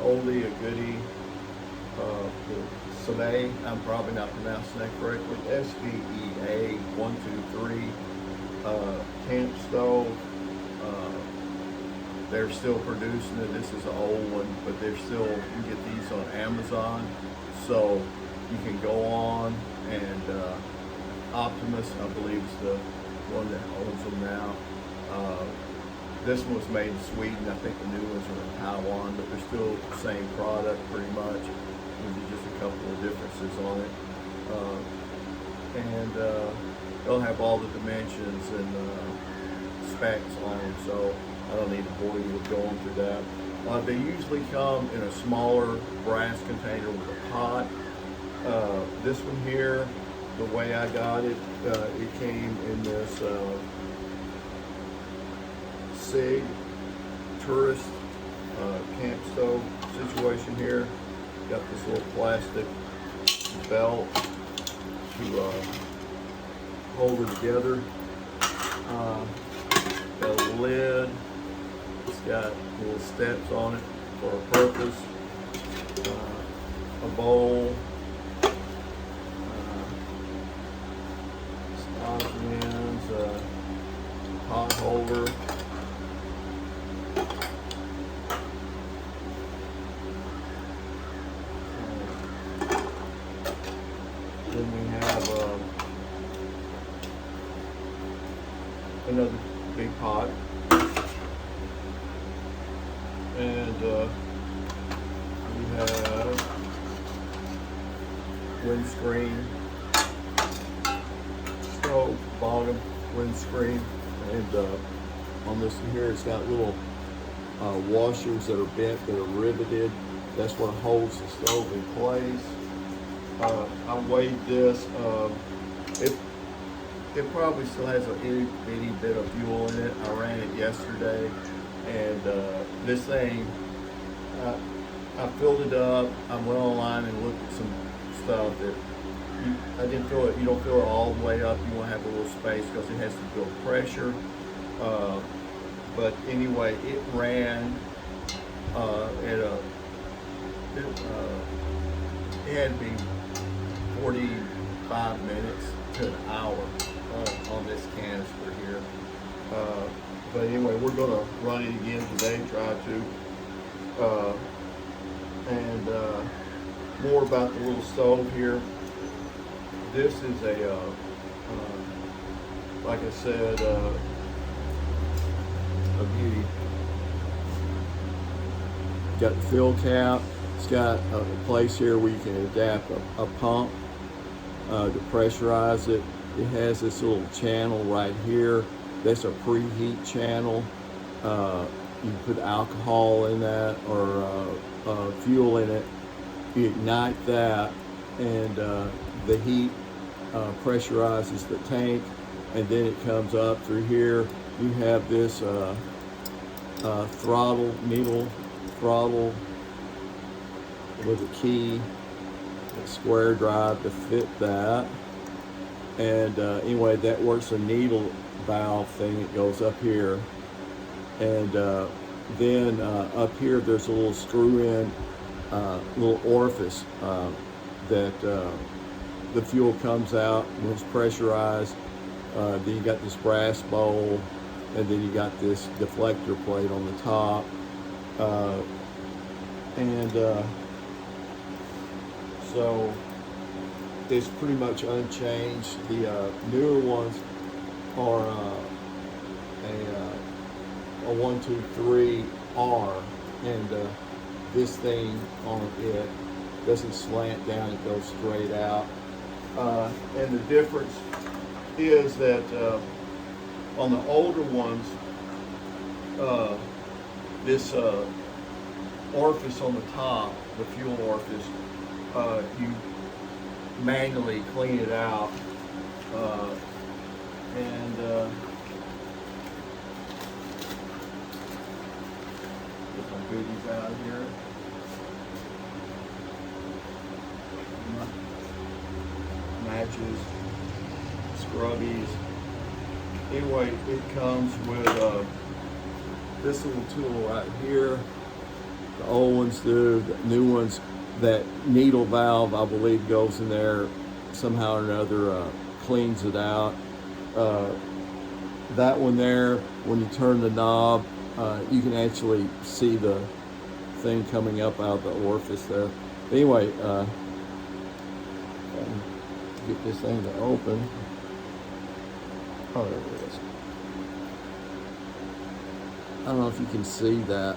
oldie, a goodie. Svea, I'm probably not pronouncing that correctly. SVEA 123 camp stove. They're still producing it. This is an old one, but they're still, you can get these on Amazon. So you can go on and Optimus, I believe, is the one that owns them now. This one was made in Sweden. I think the new ones are in Taiwan, but they're still the same product pretty much. There's just a couple of differences on it. And they'll have all the dimensions and specs on them, so I don't need to bore you with going through that. They usually come in a smaller brass container with a pot. This one here, the way I got it, it came in this SIG tourist camp stove situation here. Got this little plastic belt to hold it together. Got a lid. It's got little steps on it for a purpose. A bowl. Ends, pot holder. Then we have another big pot, and we have windscreen, stove, bottom, windscreen, and on this here it's got little washers that are bent, that are riveted. That's what holds the stove in place. I weighed this. It probably still has a itty bitty bit of fuel in it. I ran it yesterday, and this thing, I filled it up. I went online and looked at some stuff that I didn't fill it. You don't fill it all the way up. You want to have a little space because it has to build pressure. But anyway, it ran at a. It had to be 45 minutes to an hour on this canister here. But anyway, we're going to run it again today, try to. And more about the little stove here. This is a, like I said, a beauty. Got the fill cap. It's got a place here where you can adapt a pump to pressurize it. It has this little channel right here. That's a preheat channel. You can put alcohol in that or fuel in it. You ignite that, and the heat pressurizes the tank, and then it comes up through here. You have this throttle, needle throttle with a key, a square drive to fit that. And anyway, that works a needle valve thing that goes up here. And then up here there's a little screw-in, little orifice that the fuel comes out when it's pressurized. Then you got this brass bowl, and then you got this deflector plate on the top. So it's pretty much unchanged. The newer ones are a 123R, and this thing on it doesn't slant down, it goes straight out. And the difference is that on the older ones, this orifice on the top, the fuel orifice, you manually clean it out, and get my goodies out here. Matches, scrubbies. Anyway, it comes with this little tool right here. The old ones do. The new ones, that needle valve, I believe, goes in there somehow or another, cleans it out. Uh, that one there, when you turn the knob, you can actually see the thing coming up out of the orifice there. But anyway, get this thing to open. Oh, there it is. I don't know if you can see that.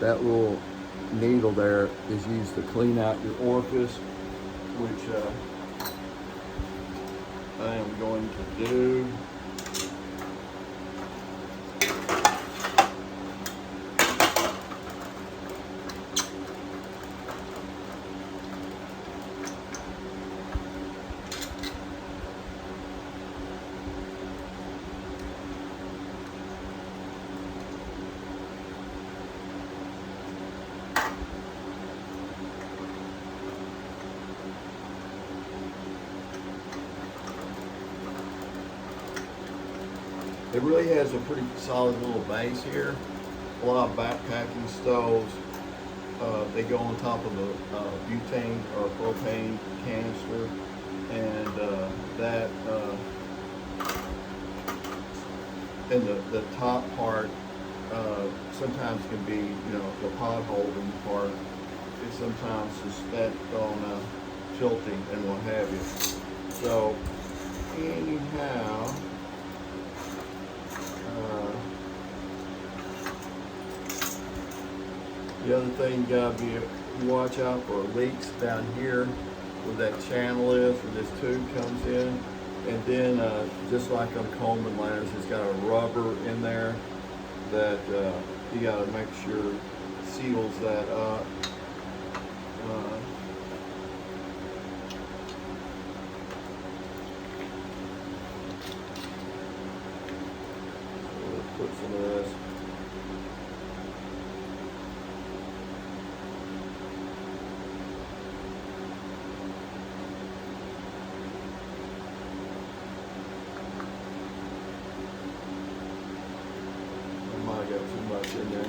That little needle there is used to clean out your orifice, which I am going to do. It really has a pretty solid little base here. A lot of backpacking stoves, they go on top of the butane or propane canister, and and the top part sometimes can be, the pod holding part is sometimes suspect on tilting and what have you. So anyhow, the other thing, you gotta watch out for leaks down here where that channel is, where this tube comes in. And then, just like on Coleman ladders, it's got a rubber in there that you gotta make sure seals that up. So let's put some of this. I got too much in there.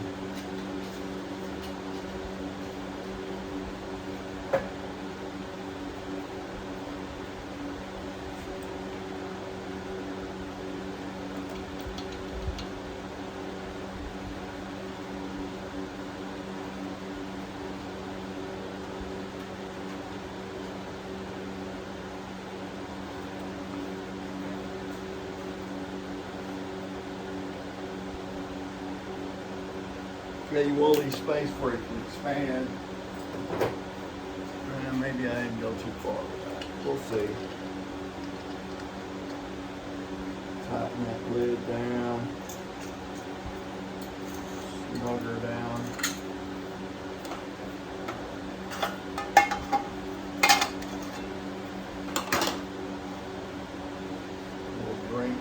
Yeah, you will leave space for it to expand. And maybe I didn't go too far with that. We'll see. Tighten that lid down. Snug her down. A little drink.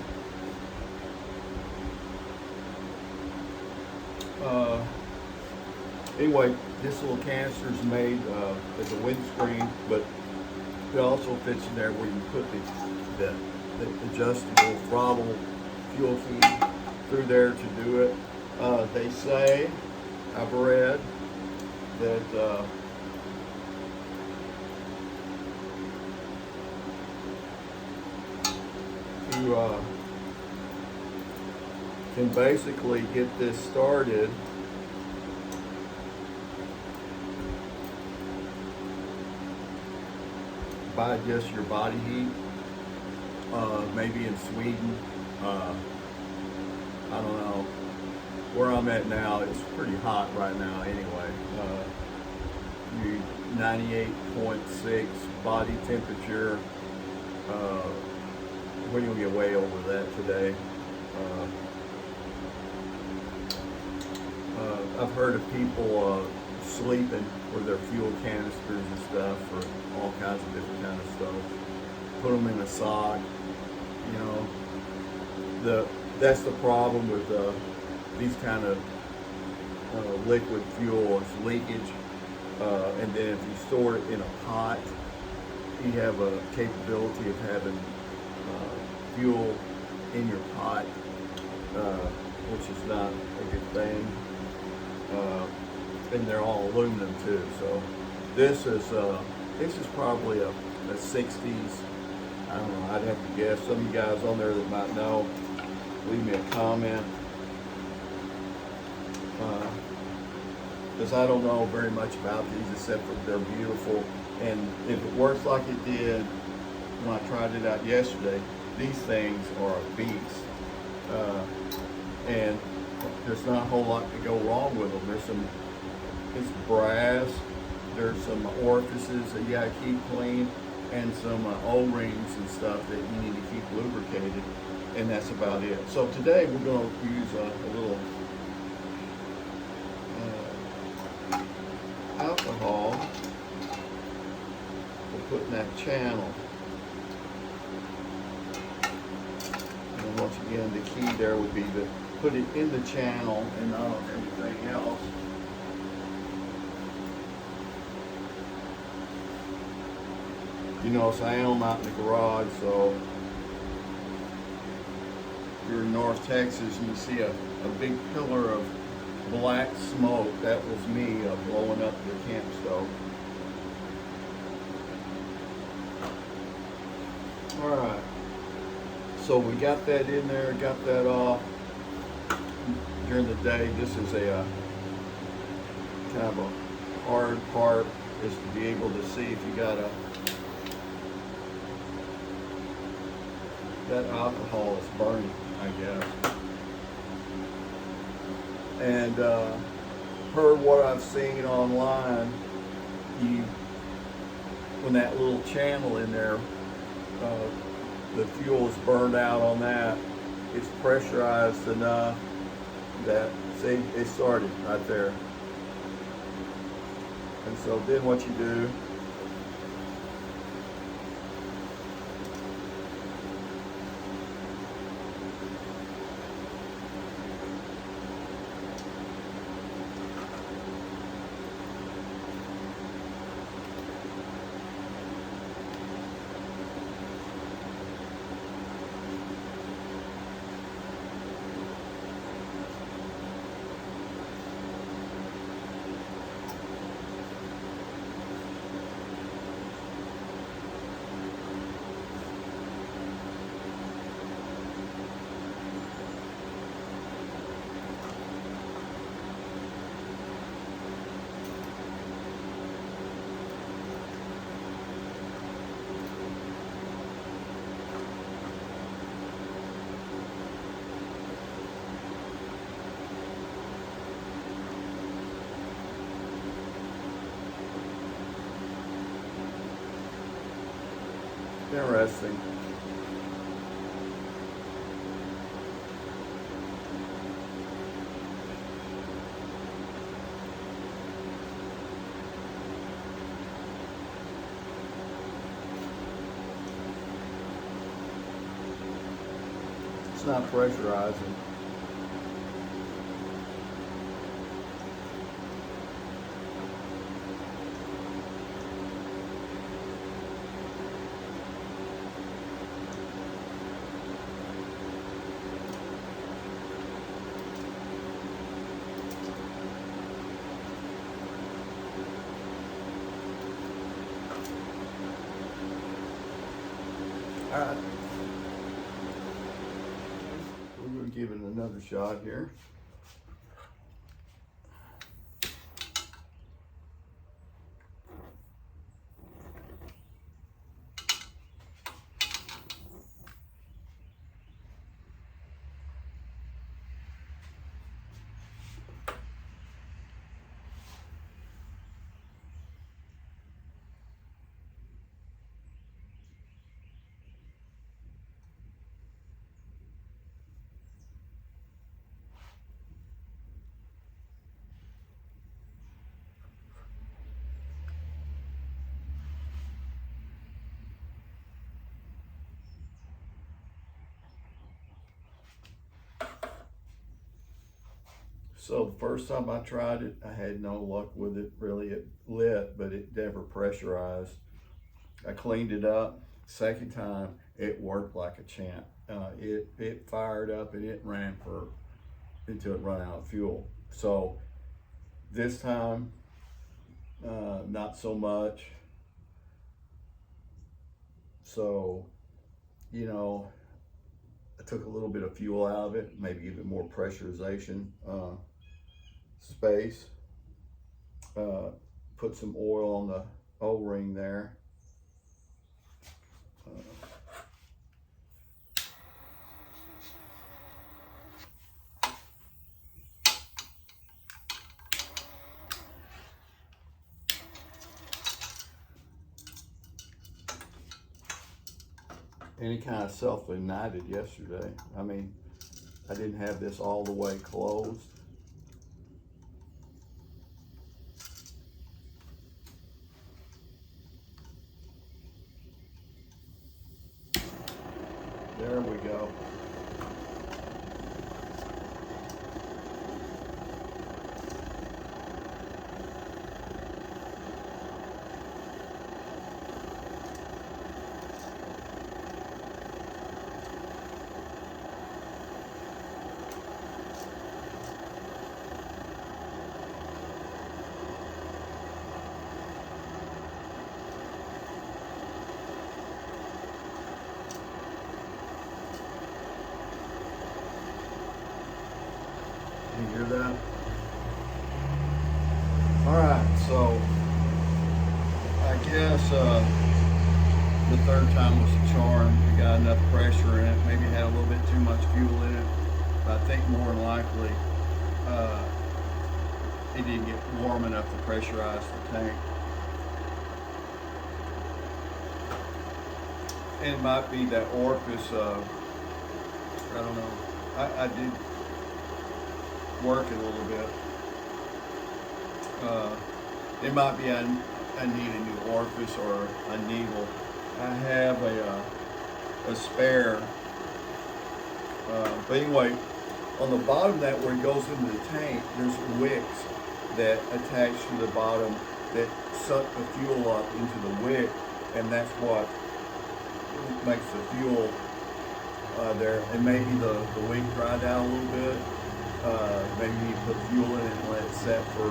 Anyway, this little canister is made as a windscreen, but it also fits in there where you put the adjustable throttle fuel feed through there to do it. They say, I've read, that you can basically get this started by just your body heat. Maybe in Sweden, I don't know. Where I'm at now, it's pretty hot right now anyway. 98.6 body temperature. We're gonna get way over that today. I've heard of people sleeping with their fuel canisters and stuff for all kinds of different kind of stuff. Put them in a sock, that's the problem with these kind of liquid fuel is leakage. And then if you store it in a pot, you have a capability of having fuel in your pot, which is not a good thing. and they're all aluminum too. So this is probably a 60s. I don't know, I'd have to guess. Some of you guys on there that might know, leave me a comment. Because I don't know very much about these except for they're beautiful. And if it works like it did when I tried it out yesterday, these things are a beast. And there's not a whole lot to go wrong with them. It's brass, there's some orifices that you gotta keep clean, and some O-rings and stuff that you need to keep lubricated, and that's about it. So today we're going to use a little alcohol. We'll put in that channel. And once again, the key there would be to put it in the channel and not on everything else. You notice I am out in the garage, so if you're in North Texas and you see a big pillar of black smoke, that was me blowing up the camp stove. All right, so we got that in there, got that off. During the day, this is a kind of a hard part, is to be able to see if you got that alcohol is burning, I guess. And per what I've seen online, when that little channel in there, the fuel is burned out on that, it's pressurized enough that, see, it started right there. And so then what you do, interesting. It's not pressurizing. All right. We're going to give it another shot here. So the first time I tried it, I had no luck with it. Really, it lit, but it never pressurized. I cleaned it up. Second time, it worked like a champ. It fired up and it ran until it ran out of fuel. So This time, not so much. So, you know, I took a little bit of fuel out of it, maybe give it more pressurization space. Put some oil on the O-ring there. And it kind of self-ignited yesterday. I mean, I didn't have this all the way closed. There we go. You hear that? All right, so I guess the third time was a charm. We got enough pressure in it. Maybe had a little bit too much fuel in it. But I think more than likely it didn't get warm enough to pressurize the tank. And it might be that orifice. I don't know. I did work it a little bit. It might be I need a new orifice or a needle. I have a spare. But anyway, on the bottom that where it goes into the tank, there's wicks that attach to the bottom that suck the fuel up into the wick, and that's what makes the fuel there. And maybe the wick dried out a little bit. Maybe you need to put fuel in it and let it set for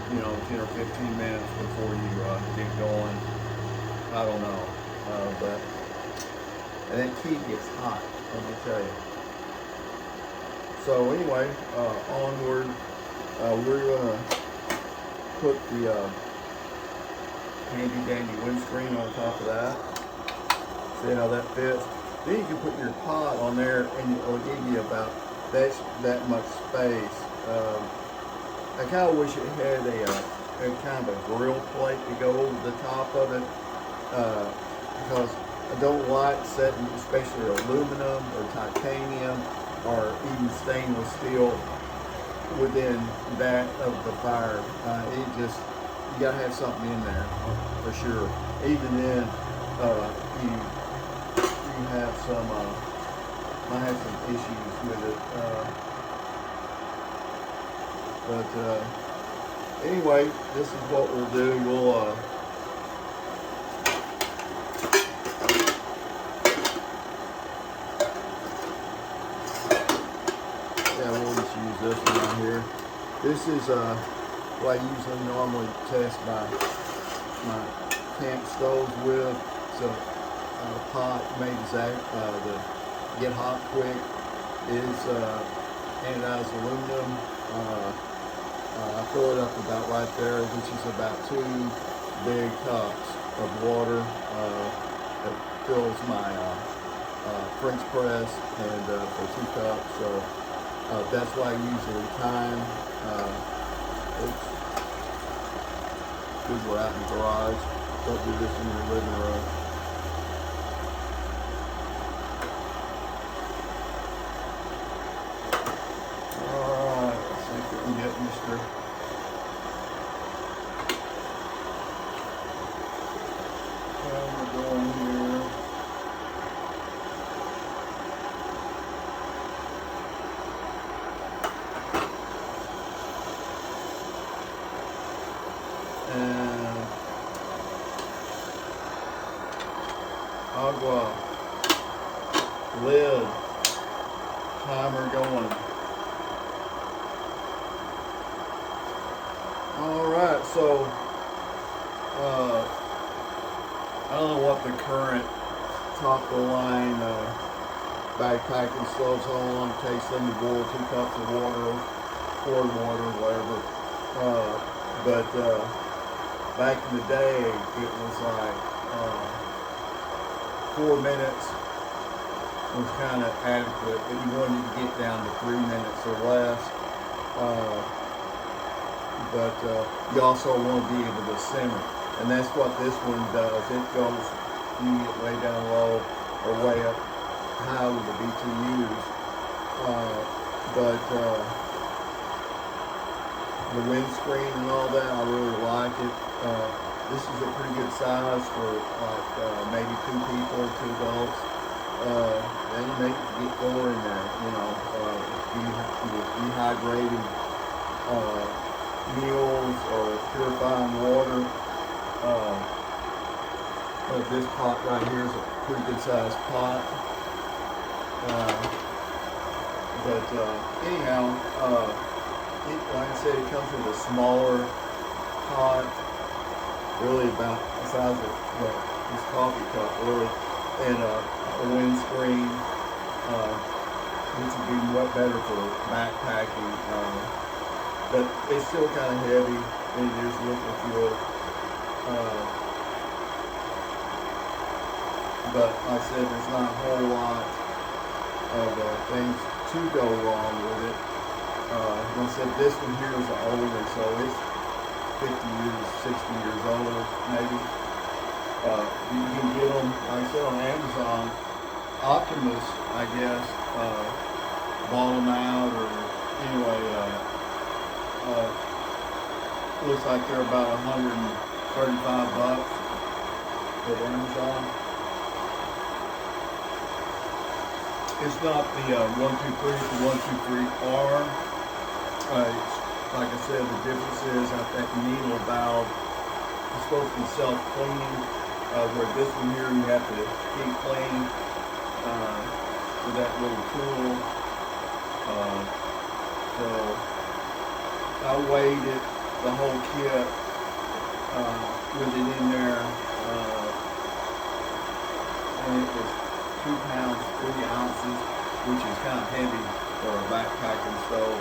10 or 15 minutes before you get going. I don't know, but and that key gets hot, let me tell you. So anyway, onward. We're gonna put the handy dandy windscreen on top of that. See how that fits. Then you can put your pot on there, and it'll give you about that much space. I kind of wish it had a kind of a grill plate to go over the top of it, because I don't like setting, especially aluminum or titanium or even stainless steel within that of the fire. You gotta have something in there for sure. Even then, you have some might have some issues with it. But anyway, this is what we'll do. We'll we'll just use this one right here. This is what I usually normally test my camp stoves with. So pot made to get hot quick. Is anodized aluminum. I fill it up about right there, which is about 2 big cups of water. That fills my French press, and for 2 cups. So that's why I usually time. Oops. Good, we're out in the garage. Don't do this in your living room. Get Mr. How we're going here. And agua, lid, timer going. All right, so I don't know what the current top of the line backpacking stoves, how long it takes them to boil 2 cups of water, poured water, whatever. But back in the day, it was like 4 minutes was kind of adequate, but you wanted to get down to 3 minutes or less. But you also want to be able to simmer, and that's what this one does. It goes, you get way down low or way up high with the BTUs, but the windscreen and all that, I really like it. This is a pretty good size for like maybe 2 people, 2 adults. And you make it get more in there, you know, dehydrated meals or purifying water. But this pot right here is a pretty good sized pot. Anyhow, like I said, it comes with a smaller pot, really about the size of this coffee cup, really, and a windscreen, which would be much better for backpacking. But it's still kind of heavy, and it is liquid fuel. But like I said, there's not a whole lot of things to go wrong with it. Like I said, this one here is older, so it's 50 years, 60 years old, maybe. You can get them, like I said, on Amazon. Optimus, I guess, bought them out, or anyway, looks like they're about $135 at Amazon. It's not the 123, it's the 123R. Like I said, the difference is that needle valve is supposed to be self-cleaning, where this one here you have to keep clean with that little tool. So I weighed it, the whole kit, with it in there, and it was 2 pounds, 3 ounces, which is kind of heavy for a backpacking stove.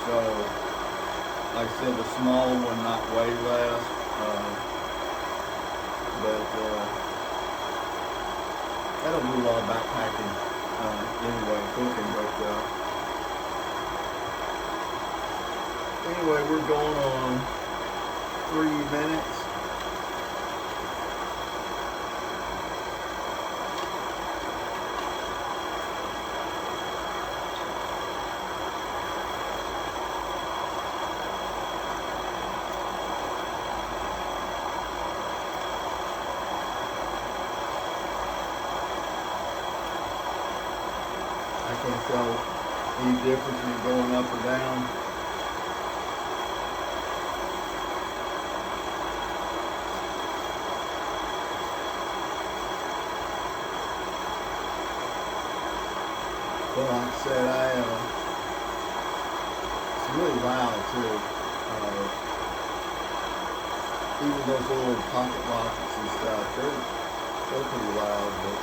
So, like I said, the small one might weigh less, but I don't do a lot of backpacking anyway, cooking, but anyway, we're going on 3 minutes. I can't tell any difference in it going up or down. But like I said, it's really loud too. Even those little pocket rockets and stuff, they're pretty loud, but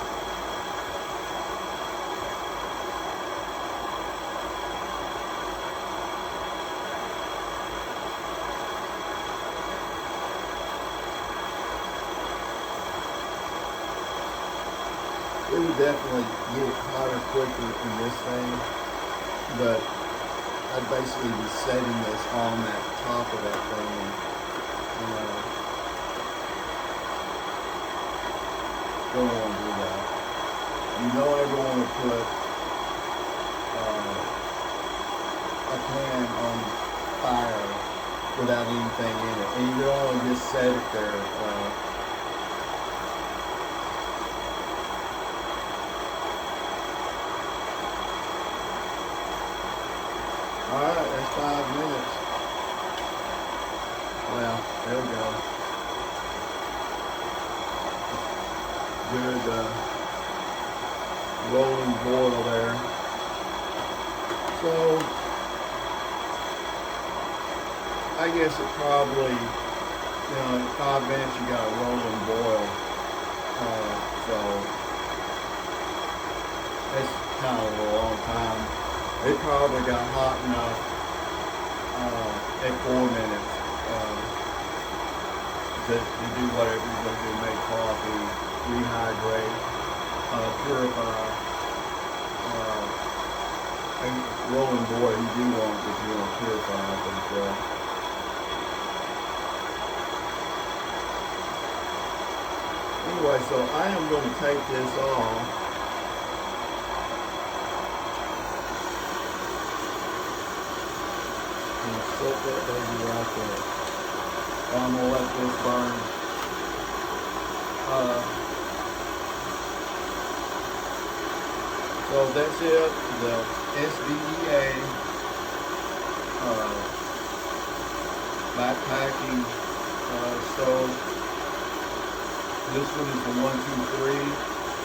it would definitely get hotter quicker in this thing, but I'd basically be setting this on that top of that thing. Don't want to do that. You don't ever want to put a pan on fire without anything in it, and you don't want to just set it there. Alright, that's 5 minutes. Well, there we go. Good rolling boil there. So, I guess it probably, in 5 minutes you got a rolling boil. So it's kind of a long time. It probably got hot enough at 4 minutes to do whatever you're going to do, make coffee, rehydrate, purify. And rolling boil you do want if you want to purify, but anyway, so I am going to take this off. And set that baby right there. I'm going to let this burn. So that's it. The SVEA backpacking stove. This one is the 123.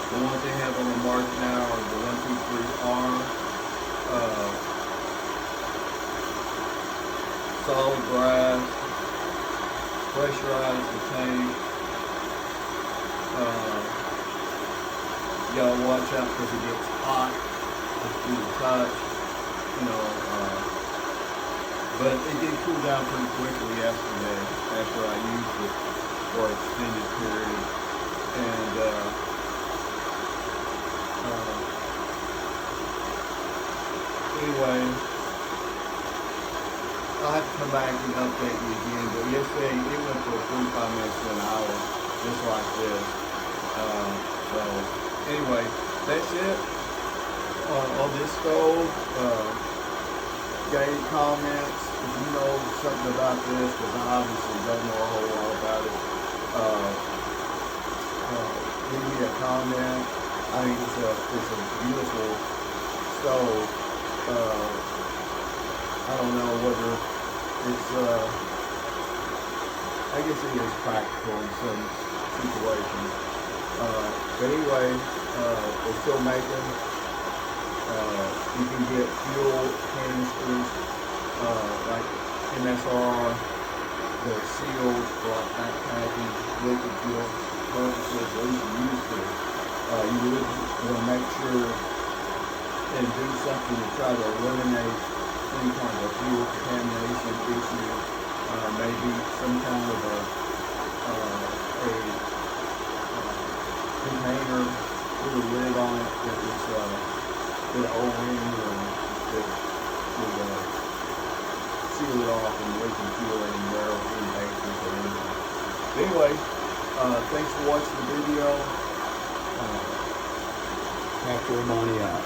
The ones they have on the market now are the 123R. Solid brass, pressurized the tank. You gotta watch out because it gets hot through the touch, but it did cool down pretty quickly yesterday after I used it for an extended period. And anyway, I'll have to come back and update you again, but yesterday it went for 45 minutes to an hour, just like this. So anyway, that's it on this stove. Got any comments? If you know something about this, because I obviously don't know a whole lot about it, leave me a comment. I think it's a beautiful stove. I don't know whether it's, I guess it is practical in some situations. But anyway, they're still making. You can get fuel canisters, like MSR, they're sealed for like backpacking, liquid fuel purposes, at least you used to. You would want to make sure and do something to try to eliminate any kind of fuel contamination issue. Maybe some kind of a container with a lid on it that was with an O-ring that would seal it off and leaking fuel anywhere in basements or anything. Anyway, thanks for watching the video. Capture money out.